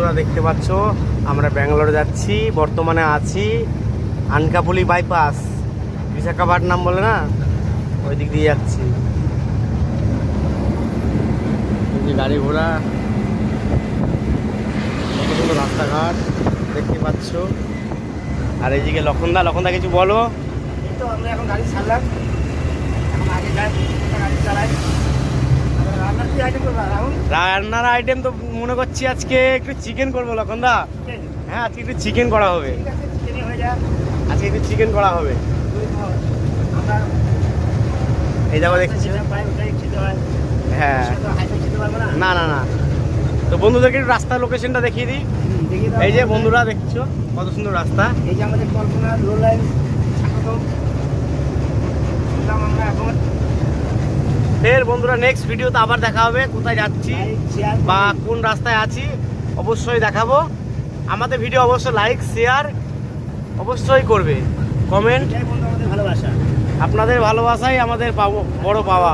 বন্ধুরা দেখতে পাচ্ছ আমরা ব্যাঙ্গালোরে যাচ্ছি, বর্তমানে আছি আনকাপুলি বাইপাস, বিশাখাপট্টনম বলে না, ওই দিক দিয়ে যাচ্ছি। গাড়ি ঘোড়া, কত সুন্দর রাস্তাঘাট দেখতে পাচ্ছ। আর এইদিকে লক্ষণদা কিছু বলো। এই তো আমরা এখন গাড়ি ছাড়লাম, এখন আগে যাই, গাড়ি চালাই। রান্নার আইটেম তো মনে করছি আজকে একটু চিকেন করবো লক্ষণদা। হ্যাঁ, আজকে একটু চিকেন করা হবে, আজকে একটু চিকেন করা হবে। এই যাবো দেখছি। হ্যাঁ, না না না, তো বন্ধুদেরকে একটু রাস্তার লোকেশনটা দেখিয়ে দিই। এই যে বন্ধুরা দেখছো কত সুন্দর রাস্তা। এই যে আমাদের কল্পনা রোড লাইন স্বাগতম। আমরা এখন ফের বন্ধুরা নেক্সট ভিডিওতে আবার দেখা হবে, কোথায় যাচ্ছি বা কোন রাস্তায় আছি অবশ্যই দেখাবো। আমাদের ভিডিও অবশ্যই লাইক শেয়ার অবশ্যই করবে, কমেন্ট। ভালোবাসা, আপনাদের ভালোবাসাই আমাদের বড় পাওয়া।